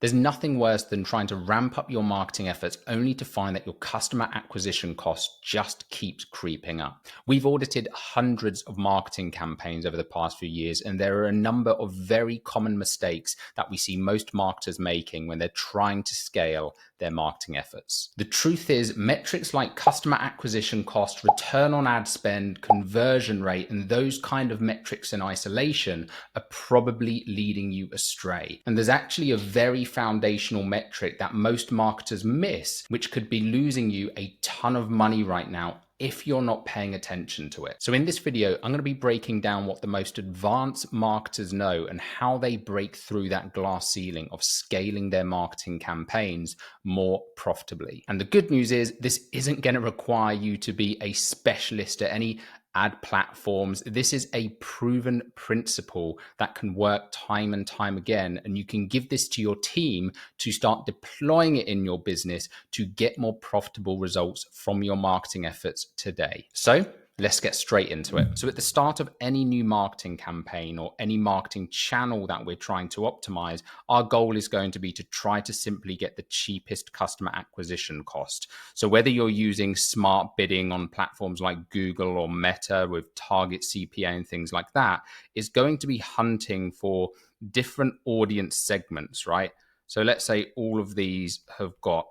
There's nothing worse than trying to ramp up your marketing efforts only to find that your customer acquisition cost just keeps creeping up. We've audited hundreds of marketing campaigns over the past few years, and there are a number of very common mistakes that we see most marketers making when they're trying to scale their marketing efforts. The truth is, metrics like customer acquisition cost, return on ad spend, conversion rate, and those kind of metrics in isolation are probably leading you astray. And there's actually a very foundational metric that most marketers miss, which could be losing you a ton of money right now if you're not paying attention to it. So in this video, I'm going to be breaking down what the most advanced marketers know and how they break through that glass ceiling of scaling their marketing campaigns more profitably. And the good news is this isn't going to require you to be a specialist at any ad platforms. This is a proven principle that can work time and time again, and you can give this to your team to start deploying it in your business to get more profitable results from your marketing efforts today. So let's get straight into it. So at the start of any new marketing campaign or any marketing channel that we're trying to optimize, our goal is going to be to try to simply get the cheapest customer acquisition cost. So whether you're using smart bidding on platforms like Google or Meta with target CPA and things like that, is going to be hunting for different audience segments, right? So let's say all of these have got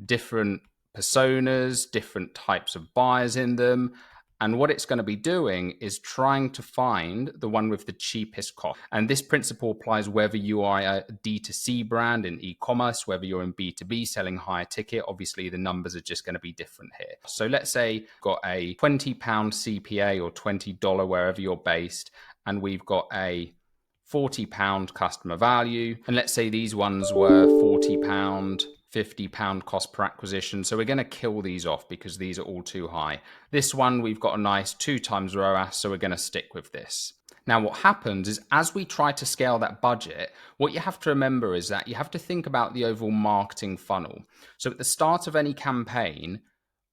different personas, different types of buyers in them. And what it's going to be doing is trying to find the one with the cheapest cost. And this principle applies whether you are a D2C brand in e-commerce, whether you're in B2B selling higher ticket. Obviously, the numbers are just going to be different here. So let's say you've got a £20 CPA or $20 wherever you're based, and we've got a £40 customer value. And let's say these ones were £40, £50 cost per acquisition. So we're going to kill these off because these are all too high. This one, we've got a nice 2 times ROAS, so we're going to stick with this. Now, what happens is as we try to scale that budget, what you have to remember is that you have to think about the overall marketing funnel. So at the start of any campaign,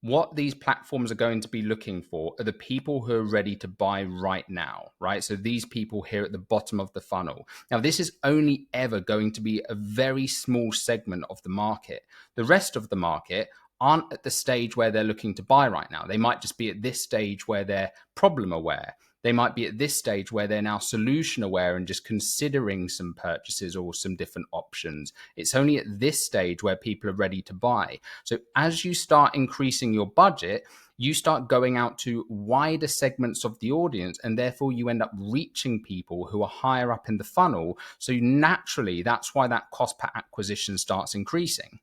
what these platforms are going to be looking for are the people who are ready to buy right now, right? So these people here at the bottom of the funnel. Now, this is only ever going to be a very small segment of the market. The rest of the market aren't at the stage where they're looking to buy right now. They might just be at this stage where they're problem aware. They might be at this stage where they're now solution aware and just considering some purchases or some different options. It's only at this stage where people are ready to buy. So as you start increasing your budget, you start going out to wider segments of the audience, and therefore you end up reaching people who are higher up in the funnel. So naturally, that's why that cost per acquisition starts increasing.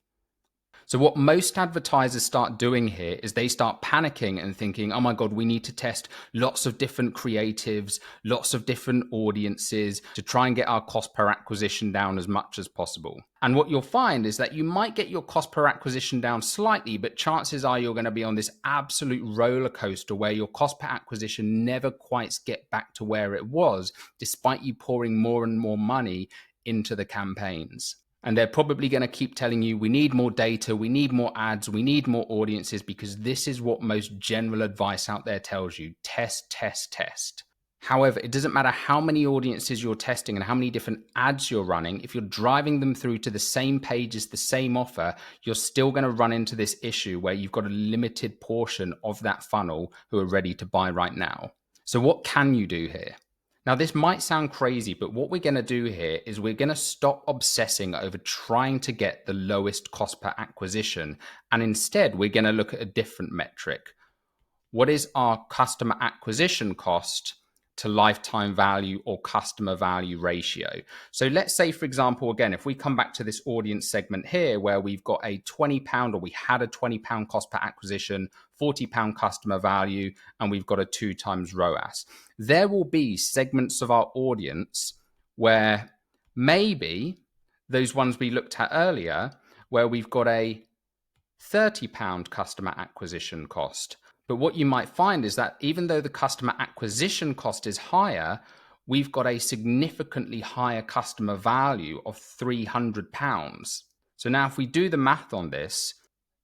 So what most advertisers start doing here is they start panicking and thinking, oh my God, we need to test lots of different creatives, lots of different audiences to try and get our cost per acquisition down as much as possible. And what you'll find is that you might get your cost per acquisition down slightly, but chances are you're going to be on this absolute roller coaster where your cost per acquisition never quite gets back to where it was, despite you pouring more and more money into the campaigns. And they're probably going to keep telling you, we need more data, we need more ads, we need more audiences, because this is what most general advice out there tells you. Test, test, test. However, it doesn't matter how many audiences you're testing and how many different ads you're running. If you're driving them through to the same pages, the same offer, you're still going to run into this issue where you've got a limited portion of that funnel who are ready to buy right now. So what can you do here? Now, this might sound crazy, but what we're going to do here is we're going to stop obsessing over trying to get the lowest cost per acquisition. And instead, we're going to look at a different metric. What is our customer acquisition cost to lifetime value or customer value ratio? So let's say, for example, again, if we come back to this audience segment here where we've got a £20 or we had a £20 cost per acquisition, £40 customer value, and we've got a 2 times ROAS. There will be segments of our audience where maybe those ones we looked at earlier, where we've got a £30 customer acquisition cost. But what you might find is that even though the customer acquisition cost is higher, we've got a significantly higher customer value of £300. So now if we do the math on this,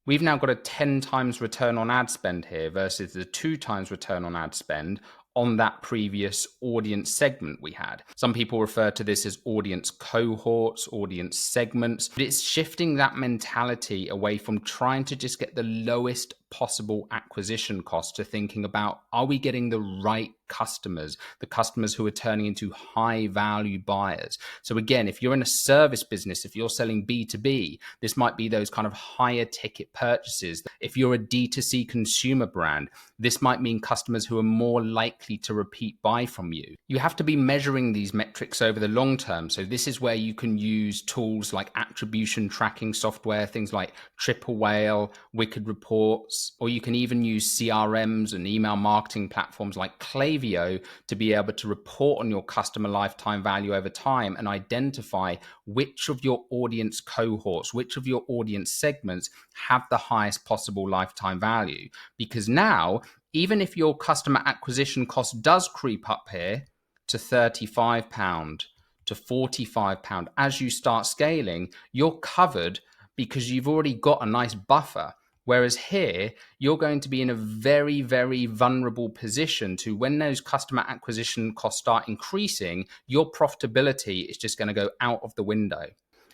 we've now got a 10 times return on ad spend here versus the 2 times return on ad spend on that previous audience segment we had. Some people refer to this as audience cohorts, audience segments, but it's shifting that mentality away from trying to just get the lowest possible acquisition cost to thinking about, are we getting the right customers, the customers who are turning into high value buyers? So again, if you're in a service business, if you're selling B2B, this might be those kind of higher ticket purchases. If you're a D2C consumer brand, this might mean customers who are more likely to repeat buy from you. You have to be measuring these metrics over the long term. So this is where you can use tools like attribution tracking software, things like Triple Whale, Wicked Reports, or you can even use CRMs and email marketing platforms like Klaviyo to be able to report on your customer lifetime value over time and identify which of your audience cohorts, which of your audience segments have the highest possible lifetime value. Because now, even if your customer acquisition cost does creep up here to £35, to £45, as you start scaling, you're covered because you've already got a nice buffer. Whereas here, you're going to be in a very, very vulnerable position to when those customer acquisition costs start increasing, your profitability is just going to go out of the window.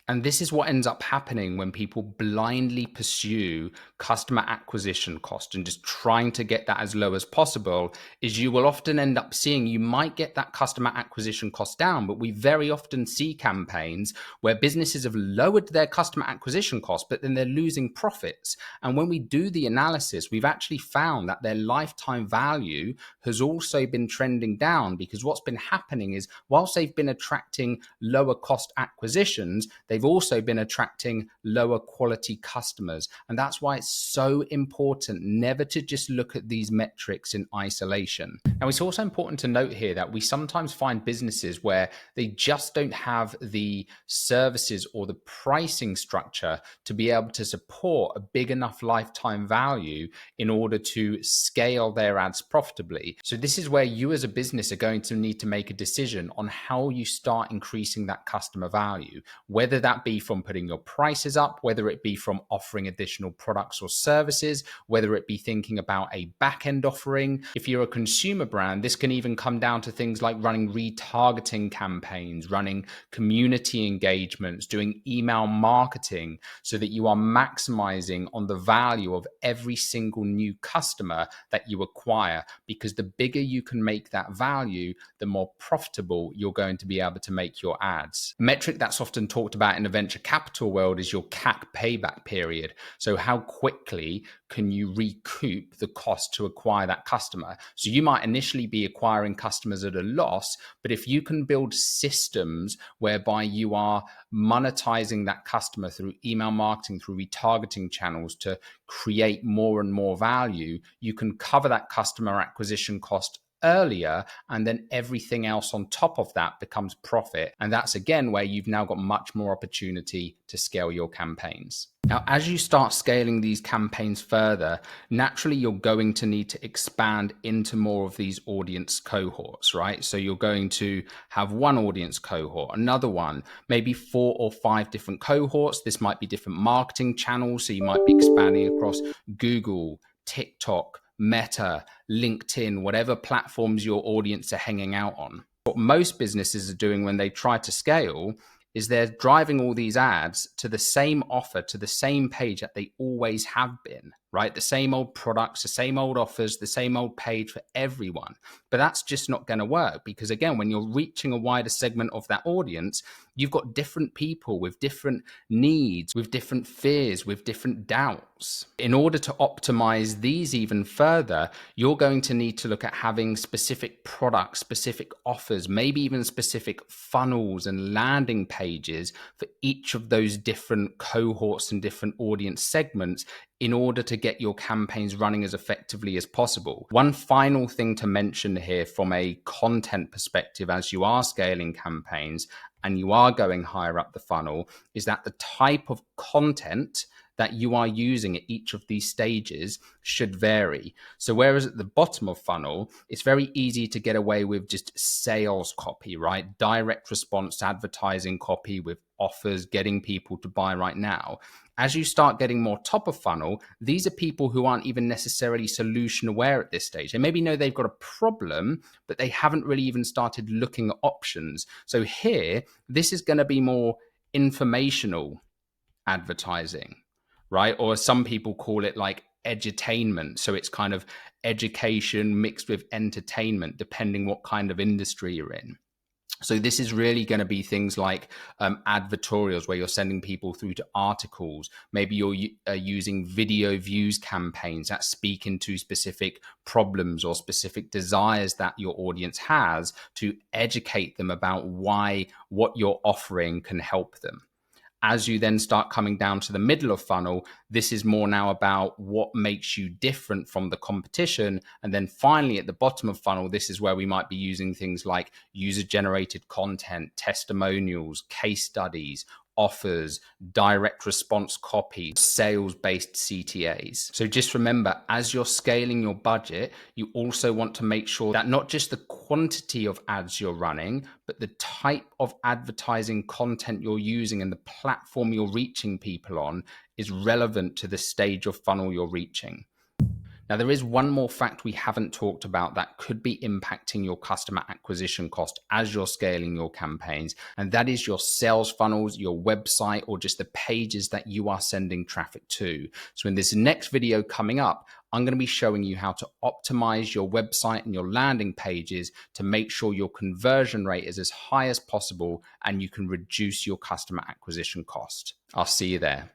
And this is what ends up happening when people blindly pursue customer acquisition cost and just trying to get that as low as possible, is you will often end up seeing you might get that customer acquisition cost down, but we very often see campaigns where businesses have lowered their customer acquisition cost, but then they're losing profits. And when we do the analysis, we've actually found that their lifetime value has also been trending down, because what's been happening is whilst they've been attracting lower cost acquisitions, they've also been attracting lower quality customers. And that's why it's so important never to just look at these metrics in isolation. Now, it's also important to note here that we sometimes find businesses where they just don't have the services or the pricing structure to be able to support a big enough lifetime value in order to scale their ads profitably. So this is where you as a business are going to need to make a decision on how you start increasing that customer value, whether that be from putting your prices up, whether it be from offering additional products or services, whether it be thinking about a back-end offering. If you're a consumer brand, this can even come down to things like running retargeting campaigns, running community engagements, doing email marketing, so that you are maximizing on the value of every single new customer that you acquire. Because the bigger you can make that value, the more profitable you're going to be able to make your ads. A metric that's often talked about in the venture capital world is your CAC payback period. So how quickly can you recoup the cost to acquire that customer? So you might initially be acquiring customers at a loss, but if you can build systems whereby you are monetizing that customer through email marketing, through retargeting channels to create more and more value, you can cover that customer acquisition cost earlier, and then everything else on top of that becomes profit. And that's again where you've now got much more opportunity to scale your campaigns. Now, as you start scaling these campaigns further, naturally you're going to need to expand into more of these audience cohorts, right? So you're going to have one audience cohort, another one, maybe 4 or 5 different cohorts. This might be different marketing channels. So you might be expanding across Google, TikTok, Meta, LinkedIn, whatever platforms your audience are hanging out on. What most businesses are doing when they try to scale is they're driving all these ads to the same offer, to the same page that they always have been, right? The same old products, the same old offers, the same old page for everyone. But that's just not going to work, because again, when you're reaching a wider segment of that audience, you've got different people with different needs, with different fears, with different doubts. In order to optimize these even further, you're going to need to look at having specific products, specific offers, maybe even specific funnels and landing pages for each of those different cohorts and different audience segments in order to get your campaigns running as effectively as possible. One final thing to mention here from a content perspective, as you are scaling campaigns and you are going higher up the funnel, is that the type of content that you are using at each of these stages should vary. So whereas at the bottom of funnel, it's very easy to get away with just sales copy, right? Direct response advertising copy with offers, getting people to buy right now. As you start getting more top of funnel, these are people who aren't even necessarily solution aware at this stage. They maybe know they've got a problem, but they haven't really even started looking at options. So here, this is going to be more informational advertising, right? Or some people call it like edutainment. So it's kind of education mixed with entertainment, depending what kind of industry you're in. So this is really going to be things like advertorials, where you're sending people through to articles. Maybe you're using video views campaigns that speak into specific problems or specific desires that your audience has, to educate them about why what you're offering can help them. As you then start coming down to the middle of funnel, this is more now about what makes you different from the competition. And then finally, at the bottom of funnel, this is where we might be using things like user-generated content, testimonials, case studies, offers, direct response copy, sales-based CTAs. So just remember, as you're scaling your budget, you also want to make sure that not just the quantity of ads you're running, but the type of advertising content you're using and the platform you're reaching people on is relevant to the stage of funnel you're reaching. Now, there is one more fact we haven't talked about that could be impacting your customer acquisition cost as you're scaling your campaigns, and that is your sales funnels, your website, or just the pages that you are sending traffic to. So in this next video coming up, I'm going to be showing you how to optimize your website and your landing pages to make sure your conversion rate is as high as possible and you can reduce your customer acquisition cost. I'll see you there.